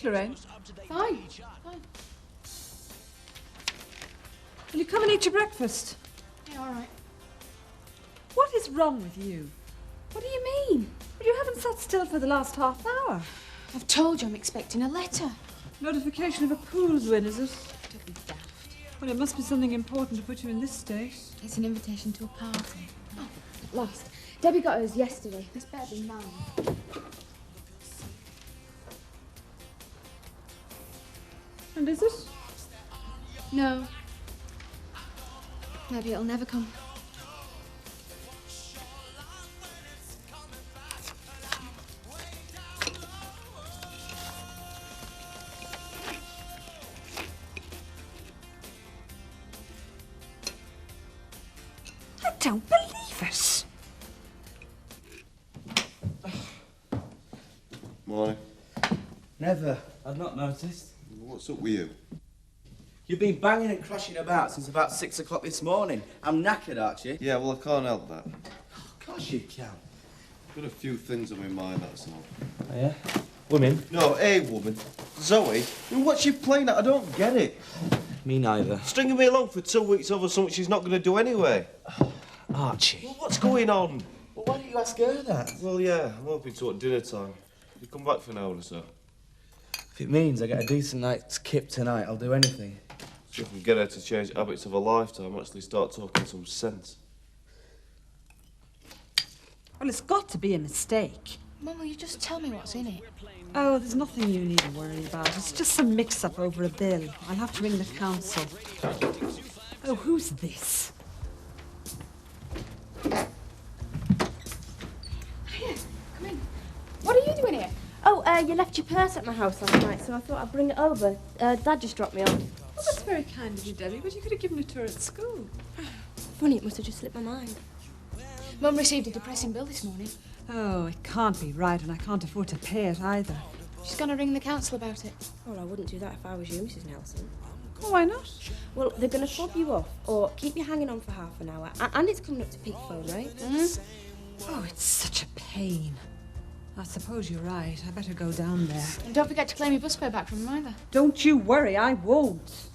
Lorraine? Fine. Fine. Will you come and eat your breakfast? Yeah, all right. What is wrong with you? What do you mean? Well, you haven't sat still for the last half hour. I've told you I'm expecting a letter. Notification of a pool's win, is it? Don't be daft. Well, it must be something important to put you in this state. It's an invitation to a party. Oh, at last. Debbie got hers yesterday. This better be mine. And is it? No. Maybe it'll never come. I don't believe it. Morning. Never. I've not noticed. What's up with you? You've been banging and crashing about since about 6 o'clock this morning. I'm knackered, Archie. Yeah, well, I can't help that. Of course you can. Got a few things on my mind, that's all. Oh, yeah? Women? No, a woman. Zoe. I mean, what's she playing at? I don't get it. Me neither. Stringing me along for 2 weeks over something she's not going to do anyway. Archie. Well, what's going on? Well, why don't you ask her that? Well, yeah, I'm hoping to at dinner time. You come back for an hour or so. If it means I get a decent night's kip tonight, I'll do anything. See if I can get her to change habits of a lifetime, actually start talking some sense. Well, it's got to be a mistake. Mum, will you just tell me what's in it? Oh, there's nothing you need to worry about. It's just some mix-up over a bill. I'll have to ring the council. Oh, who's this? Here, come in. What are you doing here? Oh, you left your purse at my house last night, so I thought I'd bring it over. Dad just dropped me off. Oh, that's very kind of you, Debbie, but you could have given it to her at school. Funny, it must have just slipped my mind. Mum received a depressing bill this morning. Oh, it can't be right, and I can't afford to pay it either. She's going to ring the council about it. Oh, I wouldn't do that if I was you, Mrs. Nelson. Oh, why not? Well, they're going to fob you off, or keep you hanging on for half an hour. And it's coming up to peak phone, right? Oh, it's such a pain. I suppose you're right. I better go down there. And don't forget to claim your bus fare back from them either. Don't you worry, I won't.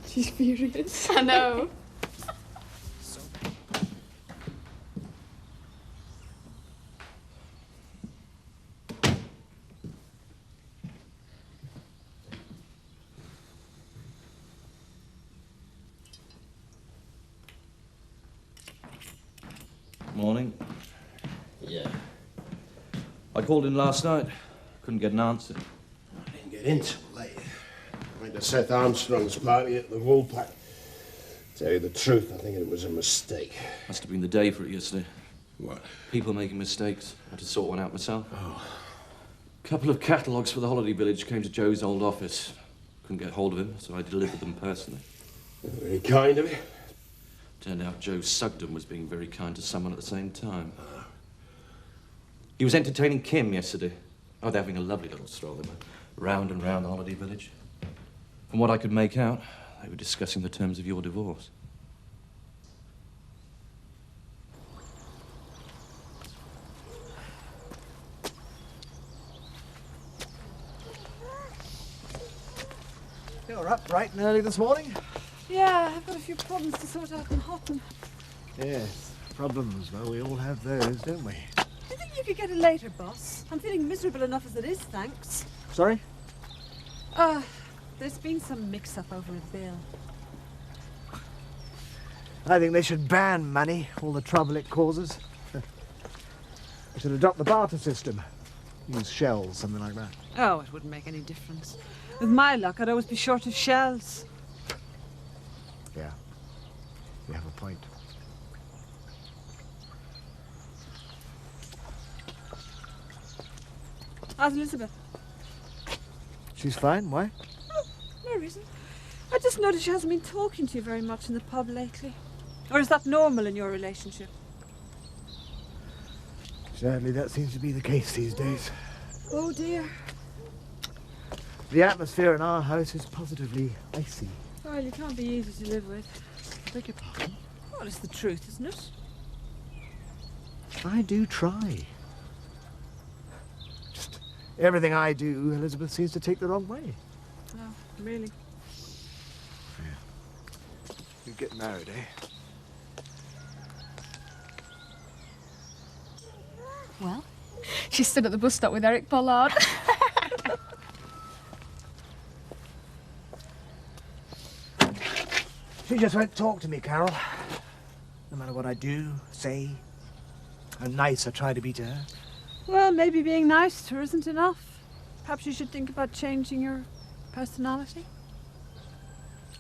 She's furious. I know. Morning. Yeah. I called in last night. Couldn't get an answer. I didn't get in till late. I went to Seth Armstrong's party at the Woolpack. Tell you the truth, I think it was a mistake. Must have been the day for it yesterday. What? People making mistakes. I had to sort one out myself. Oh. A couple of catalogues for the holiday village came to Joe's old office. Couldn't get hold of him, so I delivered them personally. Very kind of you. Turned out Joe Sugden was being very kind to someone at the same time. He was entertaining Kim yesterday. Oh, they're having a lovely little stroll. They were round and round the holiday village. From what I could make out, they were discussing the terms of your divorce. You're up bright and early this morning? Yeah, I've got a few problems to sort out in Hotten. Yes, problems. Well, we all have those, don't we? Do you think you could get it later, boss? I'm feeling miserable enough as it is, thanks. Sorry? There's been some mix-up over a bill. I think they should ban money, all the trouble it causes. We should adopt the barter system. Use shells, something like that. Oh, it wouldn't make any difference. With my luck, I'd always be short of shells. Yeah, you have a point. How's Elizabeth? She's fine, why? Oh, no reason. I just noticed she hasn't been talking to you very much in the pub lately. Or is that normal in your relationship? Sadly, that seems to be the case these days. Oh, dear. The atmosphere in our house is positively icy. Well, you can't be easy to live with. Beg your pardon? Well, it's the truth, isn't it? I do try. Just Everything I do, Elizabeth seems to take the wrong way. Oh, really? You get married, eh? Well, she stood at the bus stop with Eric Pollard. She just won't talk to me, Carol. No matter what I do, say, how nice I try to be to her. Well, maybe being nice to her isn't enough. Perhaps you should think about changing your personality.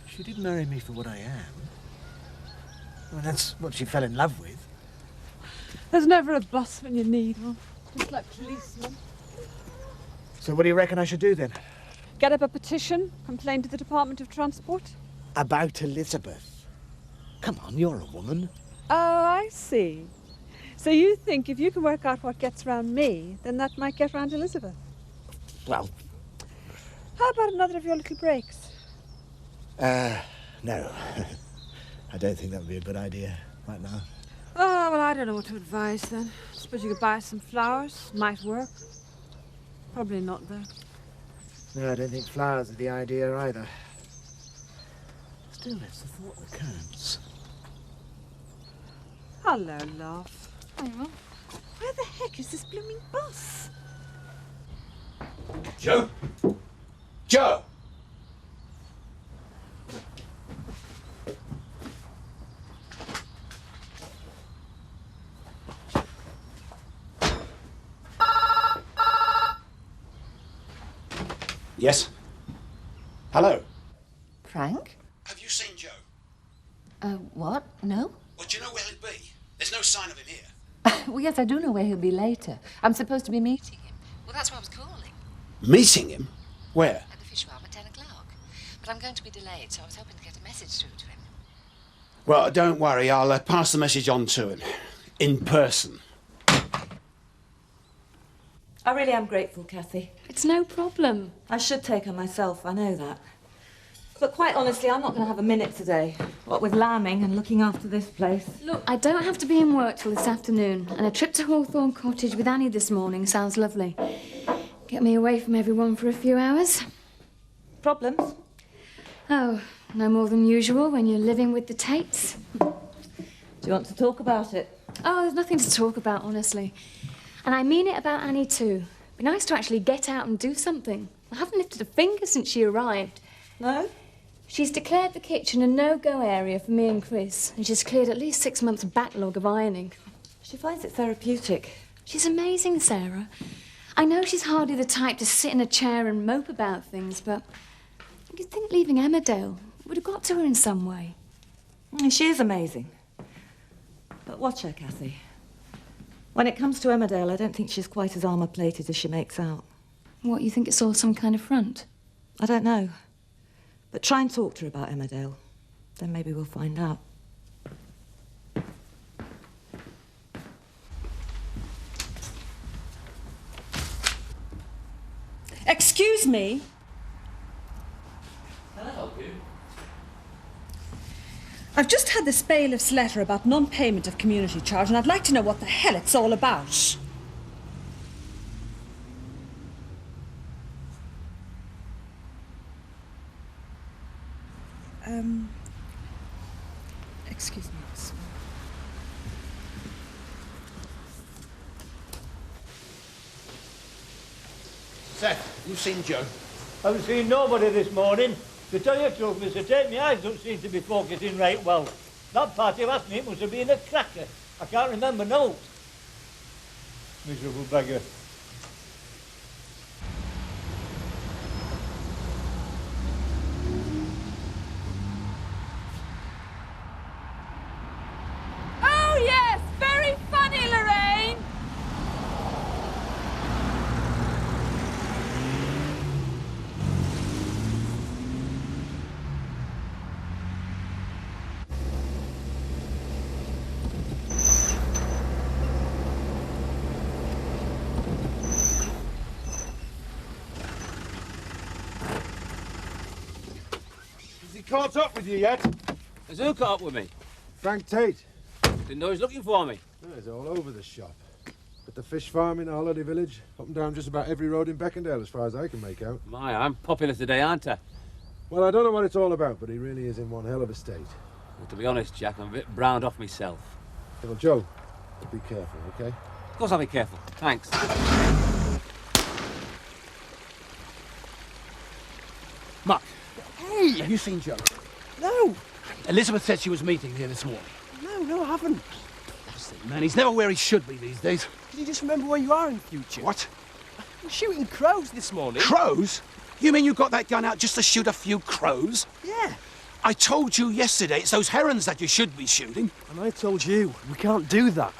She did marry me for what I am. I mean, that's what she fell in love with. There's never a bus when you need one. Just like policemen. So what do you reckon I should do then? Get up a petition, complain to the Department of Transport. About Elizabeth. Come on, you're a woman. Oh, I see. So you think if you can work out what gets round me, then that might get round Elizabeth? Well, How about another of your little breaks? no. I don't think that would be a good idea right now. Oh, well, I don't know what to advise then. Suppose you could buy some flowers. Might work. Probably not, though. No, I don't think flowers are the idea either. Still, it's the thought that counts. Hello, love. Oh, well. Where the heck is this blooming bus? Joe? Joe! Yes? Hello? Frank? Have you seen Joe? What? No? Well, do you know where he'll be? There's no sign of him here. Well, yes, I do know where he'll be later. I'm supposed to be meeting him. Well, that's why I was calling. Meeting him? Where? At the fish farm at 10 o'clock. But I'm going to be delayed, so I was hoping to get a message through to him. Well, don't worry. I'll pass the message on to him. In person. I really am grateful, Kathy. It's no problem. I should take her myself, I know that. But quite honestly, I'm not going to have a minute today. What with lambing and looking after this place. Look, I don't have to be in work till this afternoon, and a trip to Hawthorne Cottage with Annie this morning sounds lovely. Get me away from everyone for a few hours. Problems? Oh, no more than usual when you're living with the Tates. Do you want to talk about it? Oh, there's nothing to talk about, honestly. And I mean it about Annie, too. It'd be nice to actually get out and do something. I haven't lifted a finger since she arrived. No? She's declared the kitchen a no-go area for me and Chris, and she's cleared at least 6 months' backlog of ironing. She finds it therapeutic. She's amazing, Sarah. I know she's hardly the type to sit in a chair and mope about things, but you'd think leaving Emmerdale would have got to her in some way. She is amazing. But watch her, Kathy. When it comes to Emmerdale, I don't think she's quite as armour-plated as she makes out. What, you think it's all some kind of front? I don't know. But try and talk to her about Emmerdale. Then maybe we'll find out. Excuse me? Can I help you? I've just had this bailiff's letter about non-payment of community charge, and I'd like to know what the hell it's all about. Excuse me. Seth, you seen Joe? I haven't seen nobody this morning. To tell you the truth, Mr. Tate, my eyes don't seem to be focusing right well. That party last night must have been a cracker. I can't remember no. Miserable beggar. Oh, yes! Very funny, Lorraine! Has he caught up with you yet? Has who caught up with me? Frank Tate. Didn't know he was looking for me. Oh, he's all over the shop. At the fish farm in the holiday village, up and down just about every road in Beckendale, as far as I can make out. My, I'm popular today, aren't I? Well, I don't know what it's all about, but he really is in one hell of a state. Well, to be honest, Jack, I'm a bit browned off myself. Well, Joe, be careful, okay? Of course I'll be careful. Thanks. Mark, Hey! have you seen Joe? No! Elizabeth said she was meeting here this morning. No, I haven't. That's it, man. He's never where he should be these days. Can you just remember where you are in future? What? I'm shooting crows this morning. Crows? You mean you got that gun out just to shoot a few crows? Yeah. I told you yesterday it's those herons that you should be shooting. And I told you, we can't do that.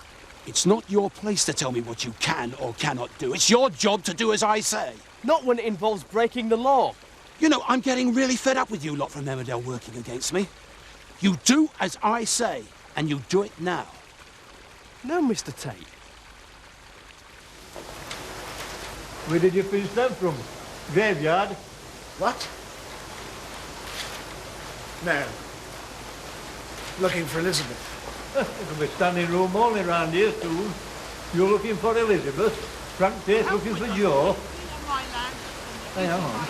It's not your place to tell me what you can or cannot do. It's your job to do as I say. Not when it involves breaking the law. You know, I'm getting really fed up with you lot from Emmerdale working against me. You do as I say, and you do it now. No, Mr. Tate. Where did you fish them from? Graveyard? What? No. Looking for Elizabeth. It'll be standing room only round here soon. You're looking for Elizabeth. Frank Tate's looking for Joe. Hang on.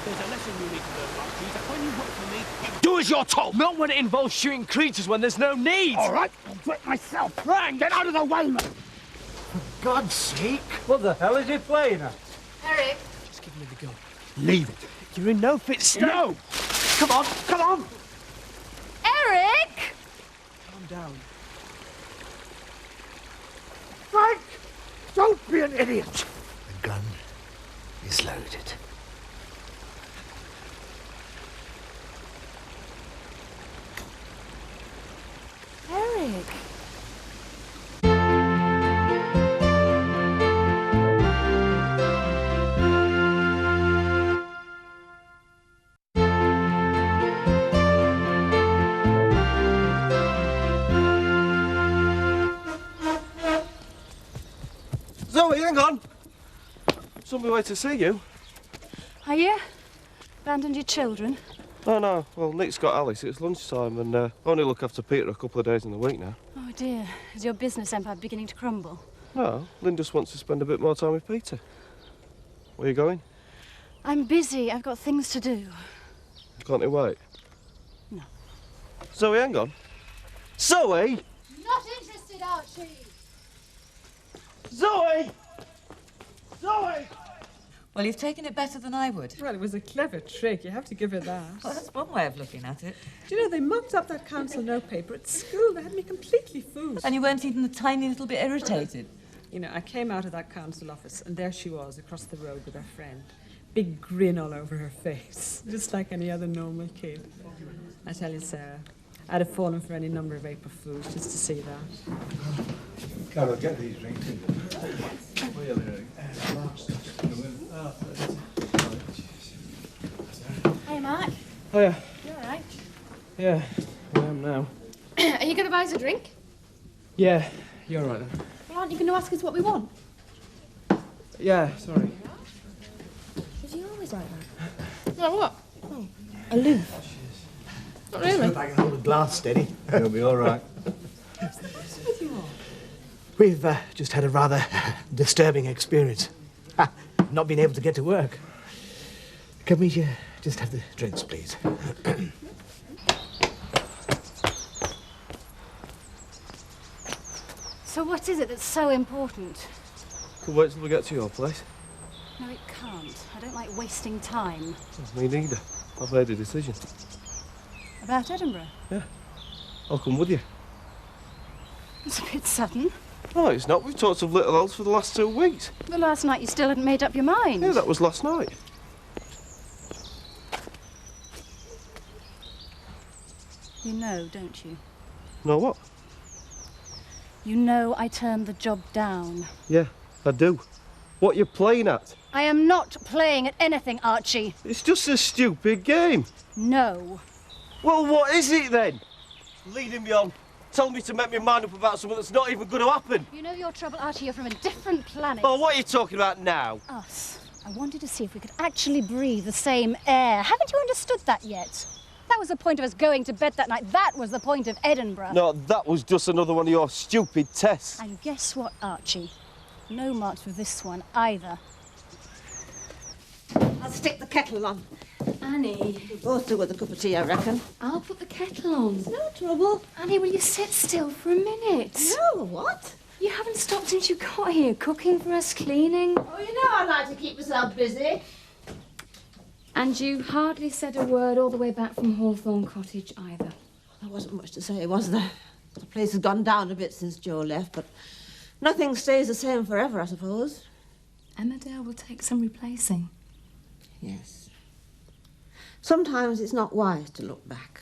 There's a lesson you need to learn, Marquis, that when you work for me, you do as you're told. Not when it involves shooting creatures when there's no need. All right, I'll do it myself. Frank, get out of the way, man. For God's sake. What the hell is he playing at? Eric. Just give me the gun. Leave it. You're in no fit state. No! Come on, come on! Eric! Calm down. Frank! Don't be an idiot! The gun is loaded. Eric. Zoe, hang on. Somebody wait to see you. Are you? Abandoned your children? Oh, no. Well, Nick's got Alice. It's lunchtime and I only look after Peter a couple of days in the week now. Oh dear. Is your business empire beginning to crumble? No, Lynn just wants to spend a bit more time with Peter. Where are you going? I'm busy. I've got things to do. Can't you wait? No. Zoe, hang on. Zoe! Not interested, Archie! Zoe! Zoe! Well, you've taken it better than I would. Well, it was a clever trick. You have to give her that. Well, that's one way of looking at it. Do you know, they mocked up that council note paper at school. They had me completely fooled. And you weren't even a tiny little bit irritated. You know, I came out of that council office, and there she was, across the road with her friend. Big grin all over her face, just like any other normal kid. I tell you, Sarah, I'd have fallen for any number of April Fools just to see that. Carol, get these rings. Hey, Mark. Oh, yeah. You all right? Yeah, I am now. Are you going to buy us a drink? Yeah, you're right then. Well, aren't you going to ask us what we want? Yeah, sorry. Is he always like that? Well, what? Oh, aloof. Not really. I can hold a glass steady. You'll be all right. We've just had a rather disturbing experience. Not being able to get to work. Can we just have the drinks, please? So what is it that's so important? Could wait till we get to your place. No, it can't. I don't like wasting time. Me neither. I've made a decision. About Edinburgh? Yeah. I'll come with you. It's a bit sudden. No, it's not. We've talked of little else for the last 2 weeks. But last night you still hadn't made up your mind. Yeah, that was last night. You know, don't you? No, what? You know I turned the job down. Yeah, I do. What you playing at? I am not playing at anything, Archie. It's just a stupid game. No. Well, what is it then? Leading me on, telling me to make my mind up about something that's not even going to happen. You know your trouble, Archie. You're from a different planet. Oh, what are you talking about now? Us. I wanted to see if we could actually breathe the same air. Haven't you understood that yet? That was the point of us going to bed that night. That was the point of Edinburgh. No, that was just another one of your stupid tests. And guess what, Archie? No marks for this one either. I'll stick the kettle on. Annie. We'll both do with a cup of tea, I reckon. I'll put the kettle on. No trouble. Annie, will you sit still for a minute? No, what? You haven't stopped since you got here, cooking for us, cleaning. Oh, you know I like to keep myself busy. And you hardly said a word all the way back from Hawthorne Cottage either. There wasn't much to say, was there? The place has gone down a bit since Joe left, but nothing stays the same forever, I suppose. Emmerdale will take some replacing. Yes. Sometimes it's not wise to look back.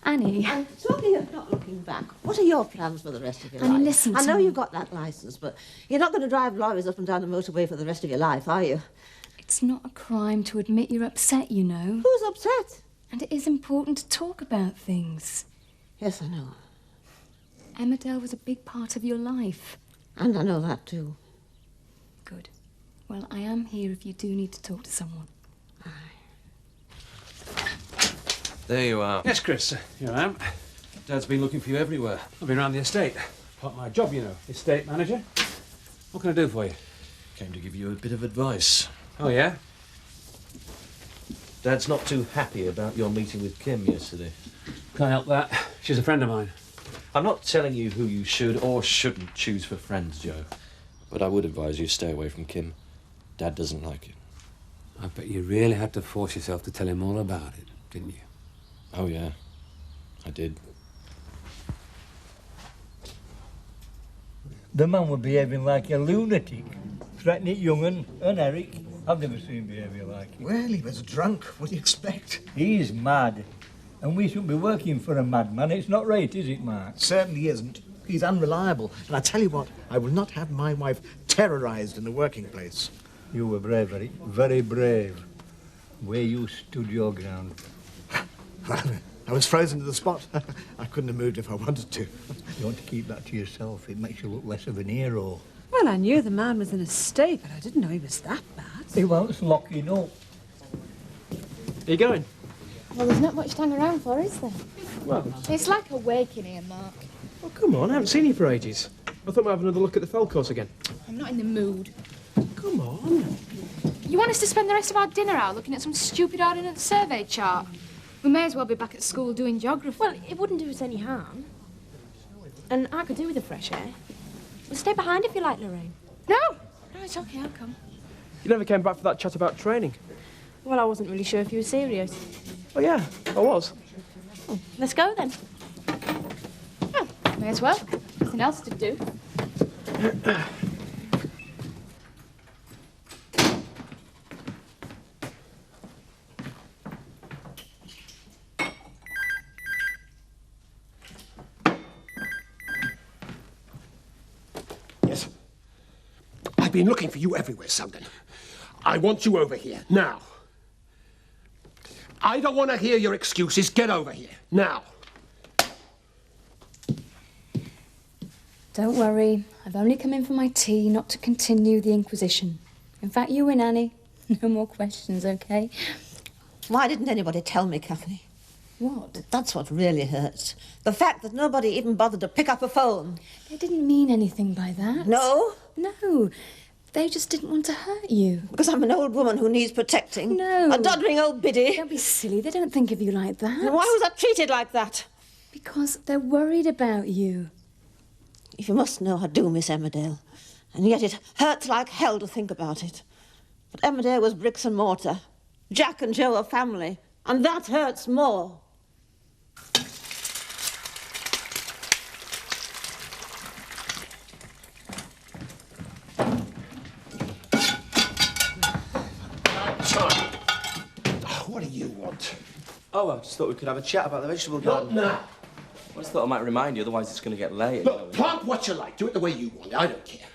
Annie. And talking of not looking back, what are your plans for the rest of your Annie, life? listen I to know me. you've got that licence, but you're not going to drive lorries up and down the motorway for the rest of your life, are you? It's not a crime to admit you're upset, you know. Who's upset? And it is important to talk about things. Yes, I know. Emmerdale was a big part of your life. And I know that too. Good. Well, I am here if you do need to talk to someone. There you are. Yes, Chris, here I am. Dad's been looking for you everywhere. I've been around the estate. Part of my job, you know, estate manager. What can I do for you? Came to give you a bit of advice. Oh, yeah? Dad's not too happy about your meeting with Kim yesterday. Can't help that. She's a friend of mine. I'm not telling you who you should or shouldn't choose for friends, Joe. But I would advise you stay away from Kim. Dad doesn't like it. I bet you really had to force yourself to tell him all about it, didn't you? Oh, yeah. I did. The man was behaving like a lunatic, threatening young and Eric. I've never seen behaviour like it. Well, he was drunk. What do you expect? He's mad. And we shouldn't be working for a madman. It's not right, is it, Mark? Certainly isn't. He's unreliable. And I tell you what, I will not have my wife terrorised in the working place. You were brave, Eric. Very brave. Where you stood your ground. I was frozen to the spot. I couldn't have moved if I wanted to. You want to keep that to yourself. It makes you look less of an hero. Well, I knew the man was in a state, but I didn't know he was that bad. He wants locking up. Are you going? Well, there's not much to hang around for, is there? Well, It's like a wake in here, Mark. well, come on, I haven't seen you for ages. I thought we'd have another look at the fell course again. I'm not in the mood. Come on. You want us to spend the rest of our dinner hour looking at some stupid ordnance survey chart? We may as well be back at school doing geography. Well, it wouldn't do us any harm. And I could do with the fresh air. We'll stay behind if you like, Lorraine. No! No, it's okay, I'll come. You never came back for that chat about training. Well, I wasn't really sure if you were serious. Oh, yeah, I was. Oh, let's go then. Oh, may as well. Nothing else to do. Yes. I've been looking for you everywhere, Sugden. I want you over here, now. I don't want to hear your excuses. Get over here, now. Don't worry. I've only come in for my tea, not to continue the Inquisition. In fact, you win, Annie. No more questions, OK? Why didn't anybody tell me, Kathy? What? That's what really hurts. The fact that nobody even bothered to pick up a phone. They didn't mean anything by that. No? No. They just didn't want to hurt you. Because I'm an old woman who needs protecting. No. A doddering old biddy. Don't be silly. They don't think of you like that. Then why was I treated like that? Because they're worried about you. If you must know, I do miss Emmerdale. And yet it hurts like hell to think about it. But Emmerdale was bricks and mortar. Jack and Joe are family. And that hurts more. What do you want? Oh, I just thought we could have a chat about the vegetable garden. Not now. I just thought I might remind you, otherwise it's going to get late. Look, plant what you like. Do it the way you want. I don't care.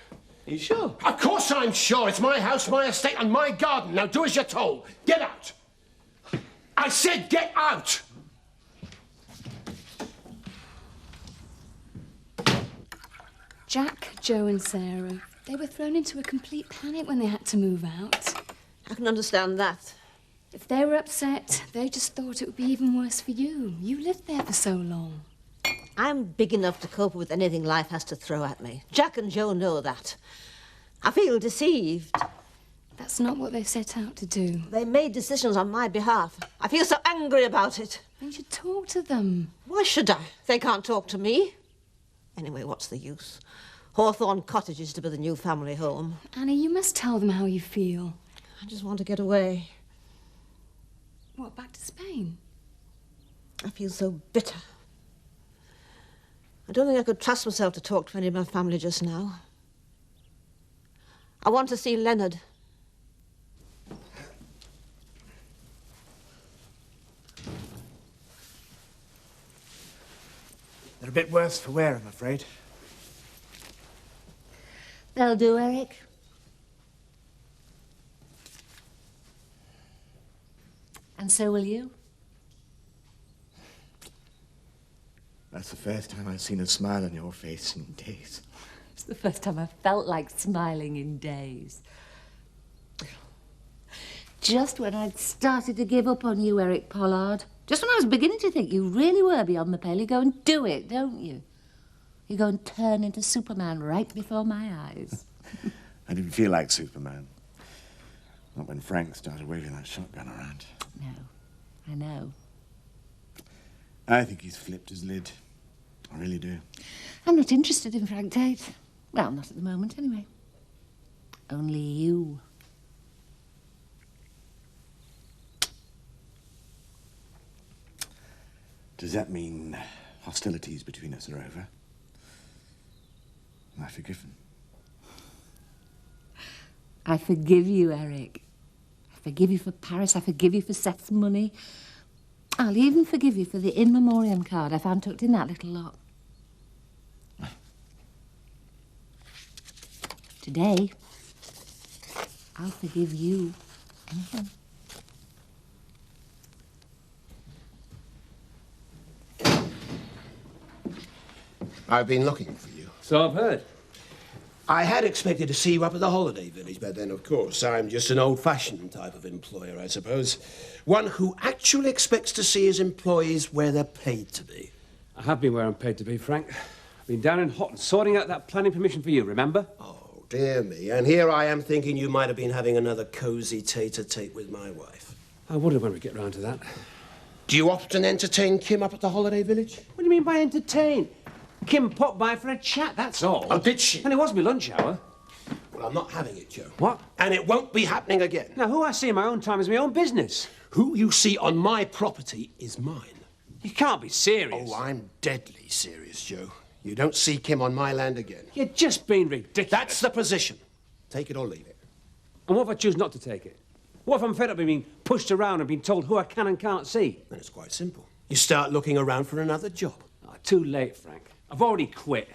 Are you sure? Of course I'm sure. It's my house, my estate, and my garden. Now do as you're told. Get out. I said get out. Jack, Joe and Sarah, they were thrown into a complete panic when they had to move out. I can understand that. If they were upset, they just thought it would be even worse for you. You lived there for so long. I'm big enough to cope with anything life has to throw at me. Jack and Joe know that. I feel deceived. That's not what they set out to do. They made decisions on my behalf. I feel so angry about it. You should talk to them. Why should I? They can't talk to me. Anyway, what's the use? Hawthorne Cottage is to be the new family home. Annie, you must tell them how you feel. I just want to get away. What, back to Spain? I feel so bitter. I don't think I could trust myself to talk to any of my family just now. I want to see Leonard. They're a bit worse for wear, I'm afraid. They'll do, Eric. And so will you. That's the first time I've seen a smile on your face in days. It's the first time I felt like smiling in days. Just when I'd started to give up on you, Eric Pollard. Just when I was beginning to think you really were beyond the pale, you go and do it, don't you? You go and turn into Superman right before my eyes. I didn't feel like Superman. Not when Frank started waving that shotgun around. No, I know. I think he's flipped his lid. I really do. I'm not interested in Frank Tate. Well, not at the moment, anyway. Only you. Does that mean hostilities between us are over? Am I forgiven? I forgive you, Eric. I forgive you for Paris. I forgive you for Seth's money. I'll even forgive you for the in memoriam card I found tucked in that little lot. Today, I'll forgive you anything. I've been looking for you. So I've heard. I had expected to see you up at the holiday village, but then, of course, I'm just an old-fashioned type of employer, I suppose. One who actually expects to see his employees where they're paid to be. I have been where I'm paid to be, Frank. I've been down in Houghton sorting out that planning permission for you, remember? Oh, dear me. And here I am thinking you might have been having another cosy tete-a-tete with my wife. I wonder when we get round to that. Do you often entertain Kim up at the holiday village? What do you mean by entertain? Kim popped by for a chat, that's all. Oh, did she? And it was my lunch hour. Well, I'm not having it, Joe. What? And it won't be happening again. Now, who I see in my own time is my own business. Who you see on my property is mine. You can't be serious. Oh, I'm deadly serious, Joe. You don't see Kim on my land again. You're just being ridiculous. That's the position. Take it or leave it. And what if I choose not to take it? What if I'm fed up of being pushed around and being told who I can and can't see? Then it's quite simple. You start looking around for another job. Oh, too late, Frank. I've already quit.